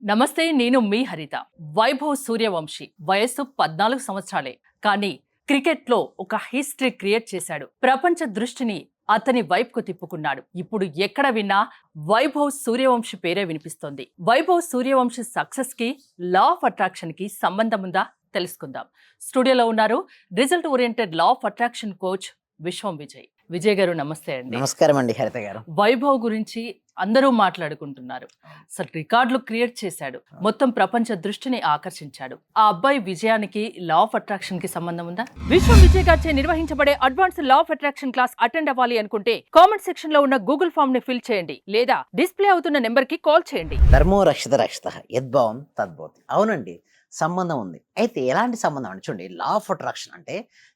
నమస్తే, నేను మీ హరిత. వైభవ్ సూర్యవంశి వయస్సు 14 సంవత్సరాలే, కానీ క్రికెట్లో ఒక హిస్టరీ క్రియేట్ చేశాడు. ప్రపంచ దృష్టిని అతని వైపుకు తిప్పుకున్నాడు. ఇప్పుడు ఎక్కడ విన్నా వైభవ్ సూర్యవంశి పేరే వినిపిస్తోంది. వైభవ్ సూర్యవంశి సక్సెస్ కి, లా ఆఫ్ అట్రాక్షన్ కి సంబంధం ఉందా తెలుసుకుందాం. స్టూడియోలో ఉన్నారు result oriented law of attraction coach విశ్వం విజయ్. విజయ్ గారు నమస్తే అండి. నమస్కారం అండి హరిత గారు. వైభవ్ గురించి అందరూ మాట్లాడుకుంటున్నారు. అసలు రికార్డులు క్రియేట్ చేశాడు, మొత్తం ప్రపంచ దృష్టిని ఆకర్షించాడు. ఆ అబ్బాయి విజయానికి లా ఆఫ్ అట్రాక్షన్ కి సంబంధం ఉందా? విశ్వం విజయ్ గారిచే నిర్వహించబడే advance law of attraction class attend అవ్వాలి అనుకుంటే కామెంట్ సెక్షన్ లో ఉన్న గూగుల్ ఫామ్ ని ఫిల్ చేయండి, లేదా డిస్ప్లే అవుతున్న నెంబర్ కి కాల్ చేయండి. ధర్మో రక్షిత రక్షిత యద్భావం తద్భవతి. అవునండి, సంబంధం ఉంది. అయితే ఎలాంటి సంబంధం అంటే చూడండి, లా ఆఫ్ అట్రాక్షన్ అంటే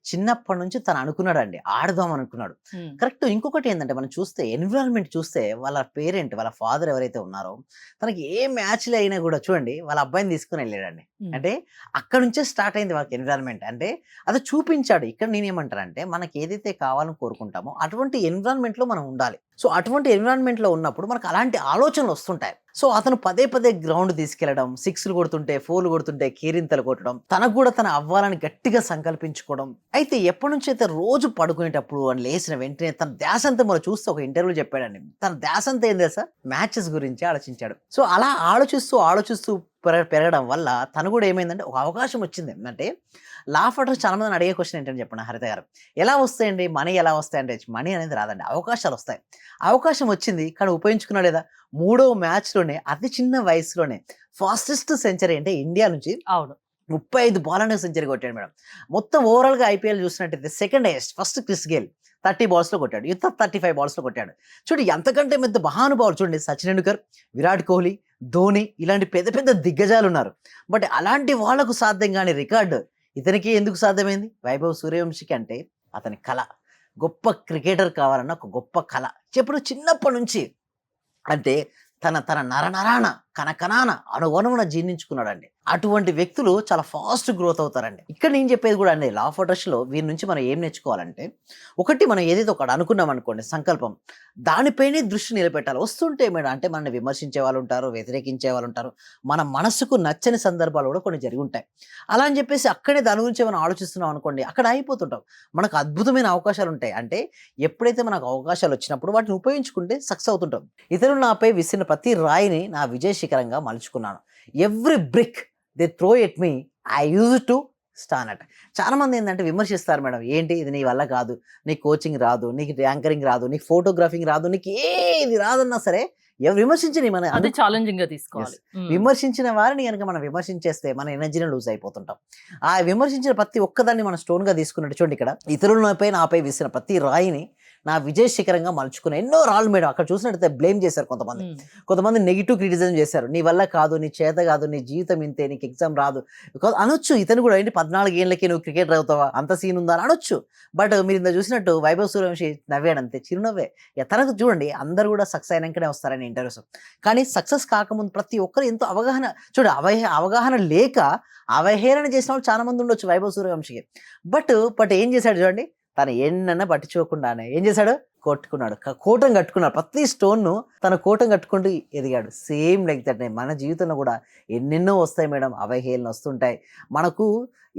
చిన్నప్పటి నుంచి తను అనుకున్నాడు అండి, ఆడదాం అనుకున్నాడు. కరెక్ట్. ఇంకొకటి ఏంటంటే మనం చూస్తే ఎన్విరాన్మెంట్ చూస్తే వాళ్ళ పేరెంట్, వాళ్ళ ఫాదర్ ఎవరైతే ఉన్నారో తనకి ఏ మ్యాచ్లు అయినా కూడా చూడండి వాళ్ళ అబ్బాయిని తీసుకుని వెళ్ళాడండి. అంటే అక్కడ నుంచే స్టార్ట్ అయింది వాళ్ళకి ఎన్విరాన్మెంట్. అంటే అది చూపించాడు. ఇక్కడ నేనేమంటానంటే మనకి ఏదైతే కావాలని కోరుకుంటామో అటువంటి ఎన్విరాన్మెంట్ లో మనం ఉండాలి. సో అటువంటి ఎన్విరాన్మెంట్ లో ఉన్నప్పుడు మనకు అలాంటి ఆలోచనలు వస్తుంటాయి. సో అతను పదే పదే గ్రౌండ్ తీసుకెళ్లడం, సిక్స్లు కొడుతుంటే, ఫోర్లు కొడుతుంటే కేరింతలు కొట్టడం, తనకు కూడా తన అవ్వాలని గట్టిగా సంకల్పించుకోవడం. అయితే ఎప్పటి నుంచి అయితే రోజు పడుకునేటప్పుడు అని లేచిన వెంటనే తన ధ్యాస అంతా మనం చూస్తే ఒక ఇంటర్వ్యూ చెప్పాడండి, తన ధ్యాస అంతా ఏం తెలుసా, మ్యాచెస్ గురించి ఆలోచించాడు. సో అలా ఆలోచిస్తూ పెరగడం వల్ల తను కూడా ఏమైందంటే ఒక అవకాశం వచ్చింది. అంటే లా ఆఫ్ అట్రాక్షన్ చాలా మంది అడిగే క్వశ్చన్ ఏంటంటే చెప్పండి హరిత గారు, ఎలా వస్తాయండి మనీ, ఎలా వస్తాయంటే మనీ అనేది రాదండి, అవకాశాలు వస్తాయి. అవకాశం వచ్చింది కానీ ఉపయోగించుకున్నా లేదా? 3వ మ్యాచ్లోనే అతి చిన్న వయసులోనే ఫాస్టెస్ట్ సెంచరీ అంటే ఇండియా నుంచి అవును 35 బాల్ సెంచరీ కొట్టాడు మేడం. మొత్తం ఓవరాల్గా ఐపీఎల్ చూసినట్టయితే second highest. First Chris Gayle 30 balls లో కొట్టాడు, యుద్ధ 35 balls లో కొట్టాడు. చూడండి ఎంతకంటే పెద్ద మహానుభావులు చూడండి, సచిన్ టెండూల్కర్, విరాట్ కోహ్లీ, ధోని ఇలాంటి పెద్ద పెద్ద దిగ్గజాలు ఉన్నారు. బట్ అలాంటి వాళ్లకు సాధ్యం కాని రికార్డు ఇతనికి ఎందుకు సాధ్యమైంది? వైభవ్ సూర్యవంశికి అంటే అతని కళ, గొప్ప క్రికెటర్ కావాలన్న ఒక గొప్ప కళ. చెప్పుడు చిన్నప్పటి నుంచి అంటే తన తన నరనరాన కనకనాన అణువణువున జీర్ణించుకున్నాడండి. అటువంటి వ్యక్తులు చాలా ఫాస్ట్ గ్రోత్ అవుతారండి. ఇక్కడ నేను చెప్పేది కూడా అండి, లా ఆఫ్ అట్రాక్షన్లో వీరి నుంచి మనం ఏం నేర్చుకోవాలంటే, ఒకటి మనం ఏదైతే ఒకటి అనుకున్నాం అనుకోండి సంకల్పం, దానిపైనే దృష్టి నిలబెట్టాలి. వస్తుంటే మేడం అంటే మనల్ని విమర్శించే వాళ్ళు ఉంటారు, వ్యతిరేకించే వాళ్ళు ఉంటారు, మన మనసుకు నచ్చని సందర్భాలు కూడా కొన్ని జరిగి ఉంటాయి. అలా అని చెప్పేసి అక్కడే దాని గురించి మనం ఆలోచిస్తున్నాం అనుకోండి, అక్కడ అయిపోతుంటాం. మనకు అద్భుతమైన అవకాశాలు ఉంటాయి. అంటే ఎప్పుడైతే మనకు అవకాశాలు వచ్చినప్పుడు వాటిని ఉపయోగించుకుంటే సక్సెస్ అవుతుంటాం. ఇతరులు నాపై విసిరిన ప్రతి రాయిని నా విజయ శిఖరంగా మలుచుకున్నాను. Every brick they throw at me I use to stand at. చాలా మంది ఏంటంటే విమర్శిస్తారు మేడం, ఏంటి ఇది నీ వల్ల కాదు, నీకు కోచింగ్ రాదు, నీకు యాంకరింగ్ రాదు, నీకు ఫోటోగ్రాఫింగ్ రాదు, నీకు ఏది రాదన్నా సరే ఎవరు విమర్శించని మన అది ఛాలెంజింగ్ గా తీసుకోవాలి. విమర్శించిన వారిని కనుక మనం విమర్శించేస్తే మన ఎనర్జీని లూజ్ అయిపోతుంటాం. ఆ విమర్శించిన ప్రతి ఒక్కదాన్ని మనం స్టోన్ గా తీసుకున్నట్టు చూడండి, ఇక్కడ ఇతరులపై నాపై విసిన ప్రతి రాయిని నా విజయ శిఖరంగా మలుచుకున్న ఎన్నో రాళ్ళు మేడం. అక్కడ చూసినట్టయితే బ్లేమ్ చేశారు కొంతమంది నెగిటివ్ క్రిటిసిజం చేశారు, నీ వల్ల కాదు, నీ చేత కాదు, నీ జీవితం ఇంతే, నీకు ఎగ్జామ్ రాదు అనొచ్చు. ఇతను కూడా ఏంటి 14 ఏళ్ళకి నువ్వు క్రికెటర్ అవుతావా, అంత సీన్ ఉందా అని అనొచ్చు. బట్ మీరు ఇంత చూసినట్టు వైభవ్ సూర్యవంశి నవ్వాడు అంతే, చిరునవ్వే. తనకు చూడండి అందరూ కూడా సక్సెస్ అయినాకనే వస్తారని ఇంటర్వ్యూస్, కానీ సక్సెస్ కాకముందు ప్రతి ఒక్కరు ఎంతో అవగాహన, చూడండి అవగాహన లేక అవహేళన చేసిన వాళ్ళు చాలా మంది ఉండొచ్చు వైభవ్ సూర్యవంశికి. బట్ ఏం చేశాడు చూడండి, తను ఎన్నన్నా పట్టించుకోకుండానే ఏం చేశాడు, కొట్టుకున్నాడు, కోటం కట్టుకున్నాడు. ప్రతి స్టోన్ను తన కోటం కట్టుకుంటూ ఎదిగాడు. సేమ్ లైక్ దట్ మన జీవితంలో కూడా ఎన్నెన్నో వస్తాయి మేడం, అవహేళన వస్తుంటాయి. మనకు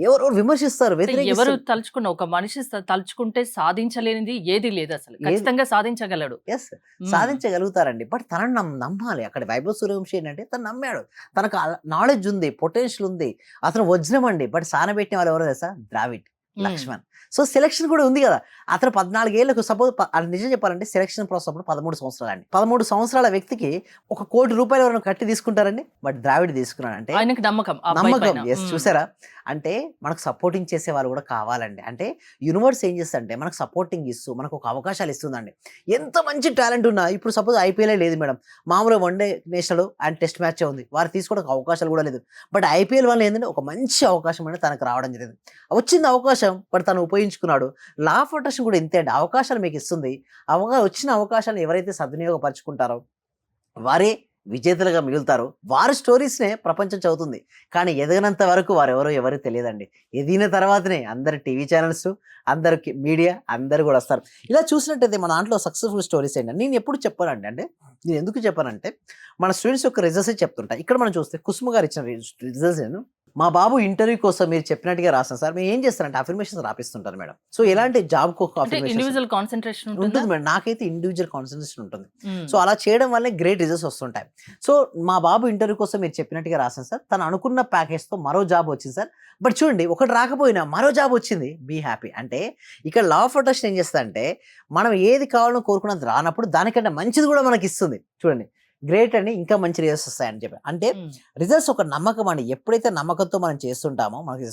ఎవరు విమర్శిస్తారు, ఎవరు తలుచుకున్న ఒక మనిషి తలుచుకుంటే సాధించలేనిది ఏది లేదు, అసలు ఖచ్చితంగా సాధించగలడు. ఎస్, సాధించగలుగుతారండి. బట్ తనను నమ్మాలి. అక్కడ వైభవ్ సూర్యవంశి ఏంటంటే తను నమ్మాడు, తనకు నాలెడ్జ్ ఉంది, పొటెన్షియల్ ఉంది, అతను వజ్రం అండి. బట్ సానబెట్టిన వాళ్ళు ఎవరో తెలుసా, ద్రావిడ్, లక్ష్మణ్. సో సెలక్షన్ కూడా ఉంది కదా. అతను 14 ఏళ్ళకు సపోజ్ నిజం చెప్పాలంటే సెలక్షన్ ప్రాసెస్ అప్పుడు 13 సంవత్సరాలు అండి. 13 సంవత్సరాల వ్యక్తికి ₹1 కోటి ఎవరైనా కట్టి తీసుకుంటారండి. బట్ ద్రావిడ్ తీసుకున్నాడు అంటే ఆయనకు నమ్మకం. ఎస్, చూసారా, అంటే మనకు సపోర్టింగ్ చేసే వాళ్ళు కూడా కావాలండి. అంటే యూనివర్స్ ఏం చేస్తుందంటే మనకు సపోర్టింగ్ ఇస్తూ మనకు ఒక అవకాశాలు ఇస్తుందండి. ఎంత మంచి టాలెంట్ ఉన్నా ఇప్పుడు సపోజ్ ఐపీఎల్ లేదు మేడం, మామూలుగా one day, national and test match ఉంది, వారు తీసుకోవడానికి అవకాశాలు కూడా లేదు. బట్ ఐపీఎల్ వల్ల ఏంటంటే ఒక మంచి అవకాశం అనేది తనకు రావడం జరిగింది. వచ్చింది అవకాశం, బట్ తను ఉపయోగించుకున్నాడు. లా ఆఫ్ అట్రాక్షన్ కూడా ఇంతే అండి, అవకాశాలు మీకు ఇస్తుంది. వచ్చిన అవకాశాలను ఎవరైతే సద్వినియోగపరుచుకుంటారో వారే విజేతలుగా మిగులుతారో వారి స్టోరీస్నే ప్రపంచం చదువుతుంది. కానీ ఎదగనంత వరకు వారెవరో ఎవరికి తెలియదండి. ఎదిగిన తర్వాతనే అందరు టీవీ ఛానల్స్, అందరు మీడియా అందరూ కూడా వస్తారు. ఇలా చూసినట్టయితే మన దాంట్లో సక్సెస్ఫుల్ స్టోరీస్ ఏంటంటే నేను ఎప్పుడు చెప్పానండి, అంటే నేను ఎందుకు చెప్పానంటే మన స్టూడెంట్స్ యొక్క రిజల్ట్స్ చెప్తుంటా. ఇక్కడ మనం చూస్తే కుసుమ గారు ఇచ్చిన రిజల్ట్స్ నేను మా బాబు ఇంటర్వ్యూ కోసం మీరు చెప్పినట్టుగా రాసాను సార్. మేము ఏం చేస్తారంటే అఫర్మేషన్స్ రాపిస్తుంటారు మేడం. సో ఎలాంటి జాబ్ ఇండివిజువల్ కాన్సన్ట్రేషన్ ఉంటుంది మేడం. నాకైతే ఇండివిజువల్ కాన్సన్ట్రేషన్ ఉంటుంది. సో అలా చేయడం వల్లే గ్రేట్ రిజల్ట్స్ వస్తుంటాయి. సో మా బాబు ఇంటర్వ్యూ కోసం మీరు చెప్పినట్టుగా రాసాను సార్. తను అనుకున్న ప్యాకేజ్తో మరో జాబ్ వచ్చింది సార్. బట్ చూడండి, ఒకటి రాకపోయినా మరో జాబ్ వచ్చింది, బీ హ్యాపీ. అంటే ఇక్కడ లా ఆఫ్ అట్రాక్షన్ ఏం చేస్తా అంటే మనం ఏది కావాలో కోరుకున్నది రానప్పుడు దానికంటే మంచిది కూడా మనకి ఇస్తుంది. చూడండి, గ్రేట్ అండి, ఇంకా మంచి రిజల్ట్స్ వస్తాయని చెప్పి. అంటే రిజల్ట్స్ ఒక నమ్మకం అండి. ఎప్పుడైతే నమ్మకంతో మనం చేస్తుంటామో మనకి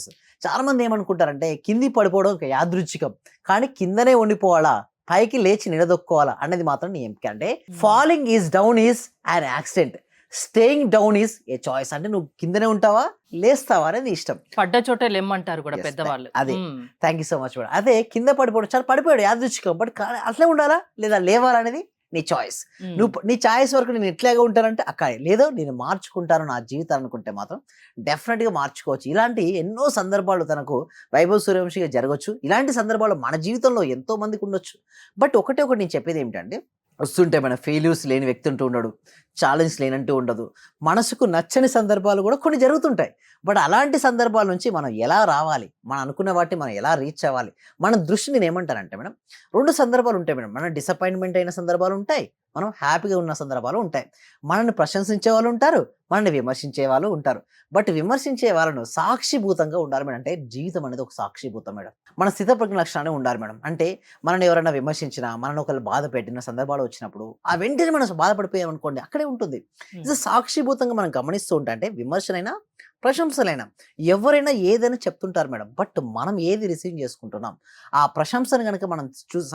చాలా మంది ఏమనుకుంటారంటే కింది పడిపోవడం ఒక యాదృచ్ఛికం, కానీ కిందనే ఉండిపోవాలా, పైకి లేచి నిలదొక్కోవాలా అనేది మాత్రం నీ ఎంపిక. అంటే falling is down is an accident, staying down is a choice. అంటే నువ్వు కిందనే ఉంటావా లేస్తావా అనేది ఇష్టం. పడ్డ చోటే లెమ్మంటారు కూడా పెద్దవాళ్ళు. అదే, thank you so much madam. అదే కింద పడిపోవడం, చాలా పడిపోయాడు యాదృచ్ఛికం, బట్ అట్లే ఉండాలా లేదా లేవాలా అనేది నీ చాయిస్. నువ్వు నీ చాయిస్ వరకు నేను ఎట్లాగా ఉంటానంటే అక్కడ లేదో నేను మార్చుకుంటాను నా జీవితాన్ని అనుకుంటే మాత్రం డెఫినెట్గా మార్చుకోవచ్చు. ఇలాంటి ఎన్నో సందర్భాలు తనకు వైభవ్ సూర్యవంశీగా జరగవచ్చు. ఇలాంటి సందర్భాలు మన జీవితంలో ఎంతో మందికి ఉండొచ్చు. బట్ ఒకటి నేను చెప్పేది ఏమిటంటే వస్తుంటే మన ఫెయిల్యూర్స్ లేని వ్యక్తి ఉంటూ ఉండడు, ఛాలెంజ్ లేనంటూ ఉండదు. మనసుకు నచ్చని సందర్భాలు కూడా కొన్ని జరుగుతుంటాయి. బట్ అలాంటి సందర్భాల నుంచి మనం ఎలా రావాలి, మనం అనుకున్న వాటిని మనం ఎలా రీచ్ అవ్వాలి, మన దృష్టి నేను ఏమంటానంటే మేడం, 2 సందర్భాలు ఉంటాయి మేడం. మన డిసప్పాయింట్మెంట్ అయిన సందర్భాలు ఉంటాయి, మనం హ్యాపీగా ఉన్న సందర్భాలు ఉంటాయి. మనల్ని ప్రశంసించే వాళ్ళు ఉంటారు, మనల్ని విమర్శించే వాళ్ళు ఉంటారు. బట్ విమర్శించే వాళ్ళను సాక్షిభూతంగా ఉండాలి మేడం. అంటే జీవితం అనేది ఒక సాక్షిభూతం మేడం. మన స్థితప్రజ్ఞ లక్షణాన్ని ఉండాలి మేడం. అంటే మనల్ని ఎవరైనా విమర్శించినా, మనల్ని ఒకళ్ళు బాధ పెట్టిన సందర్భాలు వచ్చినప్పుడు ఆ వెంటనే మనం బాధపడిపోయాం అనుకోండి, అక్కడే ఉంటుంది. ఇది సాక్షిభూతంగా మనం గమనిస్తూ ఉంటా. అంటే విమర్శనైనా ప్రశంసలైనా ఎవరైనా ఏదైనా చెప్తుంటారు మేడం. బట్ మనం ఏది రిసీవ్ చేసుకుంటున్నాం, ఆ ప్రశంసను కనుక మనం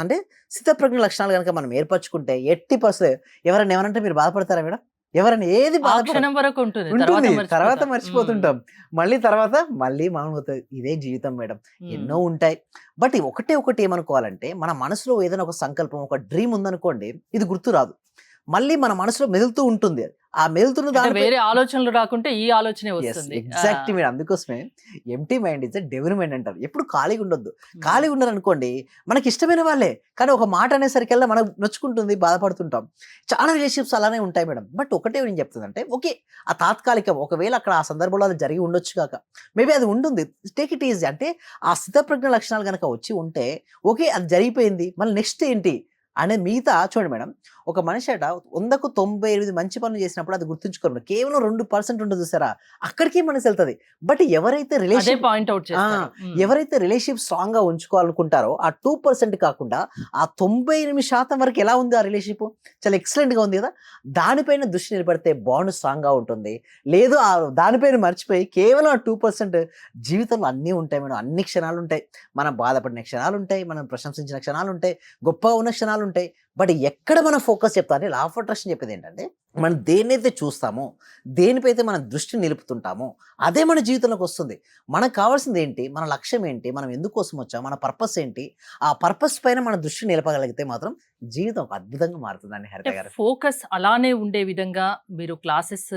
అంటే స్థితప్రజ్ఞ లక్షణాలు కనుక మనం ఏర్పరచుకుంటే 80% ఎవరైనా ఏమనంటే మీరు బాధపడతారా మేడం? ఎవరైనా ఏది వరకు ఉంటుంది, తర్వాత మర్చిపోతుంటాం. తర్వాత మళ్ళీ మనం ఇదే జీవితం మేడం. ఎన్నో ఉంటాయి. బట్ ఒకటి ఏమనుకోవాలంటే మన మనసులో ఏదైనా ఒక సంకల్పం, ఒక డ్రీమ్ ఉందనుకోండి, ఇది గుర్తు రాదు, మళ్ళీ మన మనసులో మెదులుతూ ఉంటుంది. ఆ మెదులుతున్న దాని వేరే ఆలోచనలు రాకుంటే ఈ ఆలోచనే వస్తుంది. ఎగ్జాక్ట్ మీరు అందుకోసమే empty mind is devil mind అంటారు. ఎప్పుడు ఖాళీగా ఉండొద్దు. ఖాళీగా ఉన్నారు అనుకోండి, మనకి ఇష్టమైన వాళ్ళే, కానీ ఒక మాట అనేసరికల్లా మనం నొచ్చుకుంటుంది, బాధపడుతుంటాం. చాలా రిలేషన్షిప్స్ అలానే ఉంటాయి మేడం. బట్ ఒకటే నేను చెప్తుందంటే ఓకే, ఆ తాత్కాలికం, ఒకవేళ అక్కడ ఆ సందర్భంలో అది జరిగి ఉండొచ్చు కాక, మేబీ అది ఉంటుంది, టేక్ ఇట్ ఈజీ. అంటే ఆ స్థితప్రజ్ఞ లక్షణాలు కనుక వచ్చి ఉంటే ఓకే, అది జరిగిపోయింది, మళ్ళీ నెక్స్ట్ ఏంటి అనే మిగతా చూడండి మేడం. ఒక మనిషి అట 100కు 98 మంచి పనులు చేసినప్పుడు అది గుర్తుంచుకోరు, కేవలం 2% ఉంటుంది చూసారా, అక్కడికి మనసు వెళ్తుంది. బట్ ఎవరైతే రిలేషన్షిప్ స్ట్రాంగ్ గా ఉంచుకోవాలనుకుంటారో ఆ 2% కాకుండా ఆ 98% వరకు ఎలా ఉంది ఆ రిలేషన్షిప్, చాలా ఎక్సలెంట్ గా ఉంది కదా, దానిపైన దృష్టి నిలబడితే బాండ్ స్ట్రాంగ్ గా ఉంటుంది. లేదు ఆ దానిపైన మర్చిపోయి కేవలం ఆ 2%, జీవితంలో అన్నీ ఉంటాయి మేడం. అన్ని క్షణాలు ఉంటాయి, మనం బాధపడిన క్షణాలు ఉంటాయి, మనం ప్రశంసించిన క్షణాలు ఉంటాయి, గొప్పగా ఉన్న క్షణాలు ఉంటాయి. బట్ ఎక్కడ మనం ఫోకస్ చెప్తామని లా ఆఫ్ అట్రాక్షన్ చెప్పేది ఏంటంటే మనం దేన్నైతే చూస్తామో, దేనిపైతే మనం దృష్టి నిలుపుతుంటామో అదే మన జీవితంలోకి వస్తుంది. మనకు కావాల్సింది ఏంటి, మన లక్ష్యం ఏంటి, మనం ఎందుకోసం వచ్చాం, మన పర్పస్ ఏంటి, ఆ పర్పస్ పైన మన దృష్టి నిలపగలిగితే మాత్రం జీవితం ఒక అద్భుతంగా మారుతుందండి. హరిత గారు, ఫోకస్ అలానే ఉండే విధంగా మీరు క్లాసెస్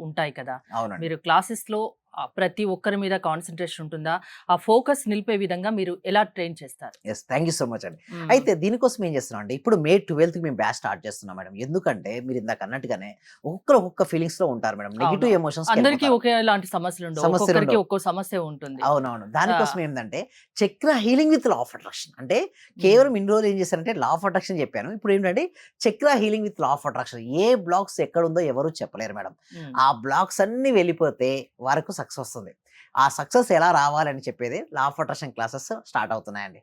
ఉంటాయి కదా, అవునండి, మీరు క్లాసెస్ లో ప్రతి ఒక్కరి మీద కాన్సన్ట్రేషన్ ఉంటుందా, ఆ ఫోకస్ నిలిపే విధంగా మీరు ఎలా ట్రైన్ చేస్తారు? Yes, thank you so much అండి. అయితే దీనికోసం ఏం చేస్తున్నాం అంటే ఇప్పుడు May 12th మేము బ్యాచ్ స్టార్ట్ చేస్తున్నాం మేడం. ఎందుకంటే మీరు ఇందాక అన్నట్టుగానే ఒక్కొక్క ఫీలింగ్స్ లో ఉంటారు మేడం, నెగిటివ్ ఎమోషన్స్. అందరికీ ఒకేలాంటి సమస్యలు ఉండవు, ఒక్కో సమస్య ఉంటుంది. అవునవును, దానికోసం ఏంటంటే చక్ర healing with law of attraction. అంటే కేవలం ఇన్ని రోజులు ఏం చేశారంటే లా ఆఫ్ అట్రాక్షన్ చెప్పాను, ఇప్పుడు ఏంటంటే చక్ర healing with law of attraction. A blocks ఎక్కడ ఉందో ఎవరు చెప్పలేరు మేడం. ఆ బ్లాక్స్ అన్ని వెళ్ళిపోతే వరకు సక్సెస్ వస్తుంది. ఆ సక్సెస్ ఎలా రావాలని చెప్పేది law of attraction classes start అవుతున్నాయండి.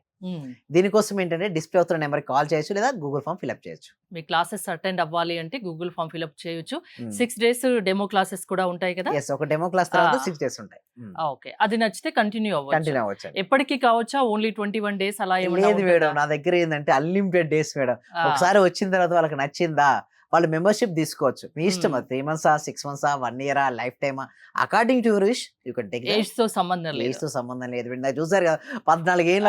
దీనికోసం ఏంటంటే డిస్ప్లే అవుతున్న నెంబర్కి కాల్ చేయొచ్చు, లేదా గూగుల్ ఫామ్ ఫిల్అప్ చేయొచ్చు. మీ క్లాసెస్ అటెండ్ అవ్వాలి అంటే గూగుల్ ఫామ్ ఫిల్అప్ చేయొచ్చు. 6 days డెమో క్లాసెస్ కూడా ఉంటాయి కదా? ఎస్, ఒక డెమో క్లాస్ తర్వాత 6 days ఉంటాయి. ఓకే, అది నచ్చితే కంటిన్యూ అవ్వచ్చు. ఎప్పటికీ కావచ్చా, ఓన్లీ 21 days అలా లేదు మేడం, నా దగ్గర ఏంటంటే అన్లిమిటెడ్ డేస్ మేడం. ఒకసారి వచ్చిన తర్వాత వాళ్ళకి నచ్చిందా వాళ్ళు మెంబర్షిప్ తీసుకోవచ్చు, మీ ఇష్టం. 3 months, 6 months, 1 year, life time, according to your wish you can take. Age తో సంబంధం లేదు. చూసారు కదా 14 ఏళ్ళ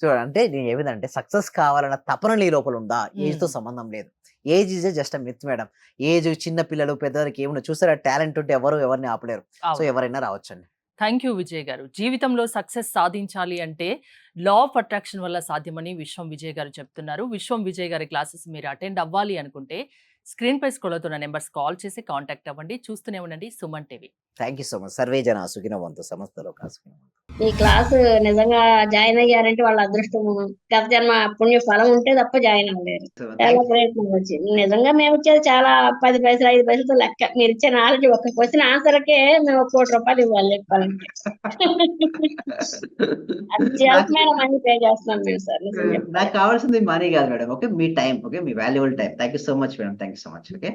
చూడండి. అంటే నేను ఏమిటంటే సక్సెస్ కావాలన్న తపన నీ లోపల ఉందా, ఏజ్ తో సంబంధం లేదు. Age is just myth madam. Age చిన్న పిల్లలు, పెద్దవారికి ఏముండదు. చూసారా టాలెంట్ ఉంటే ఎవరిని ఆపలేరు. సో అవును. ఎవరైనా రావచ్చండి. థ్యాంక్ యూ విజయ్ గారు. జీవితంలో సక్సెస్ సాధించాలి అంటే లా ఆఫ్ అట్రాక్షన్ వల్ల సాధ్యమని విశ్వం విజయ్ గారు చెప్తున్నారు. విశ్వం విజయ్ గారి క్లాసెస్ మీరు అటెండ్ అవ్వాలి అనుకుంటే స్క్రీన్ పై స్క్రోల్ అవుతున్న నెంబర్స్ కాల్ చేసి కాంటాక్ట్ అవ్వండి. చూస్తూనే ఉండండి Suman TV. Thank you so much. Survey జన సుఖినో భవంతు. సమస్తలో సుఖినో భవంతు. ఈ క్లాస్ నిజంగా జాయిన్ అయ్యారంటే వాళ్ళ అదృష్టం, గత జన్మ పుణ్య ఫలం ఉంటే తప్ప జాయిన్ అవ్వలేరు. చాలా ప్రయత్నం వచ్చింది. నిజంగా మేము ఇచ్చేది చాలా 10 పైసలు 5 పైసలతో లెక్క. మీరు ఇచ్చే నాలెడ్జ్ ఒక్క క్వశ్చన్ ఆన్సర్కే మేము ₹1,00,00,000 ఇవ్వాలి చెప్పాలంటే. అత్యల్పమైన మనీ పే చేస్తున్నాం మేము సార్. నిజం నాకు కావాల్సింది మనీ కాదు madam. Okay, me time. Okay, me valuable time. Thank you so much madam. Thank you so much. Okay.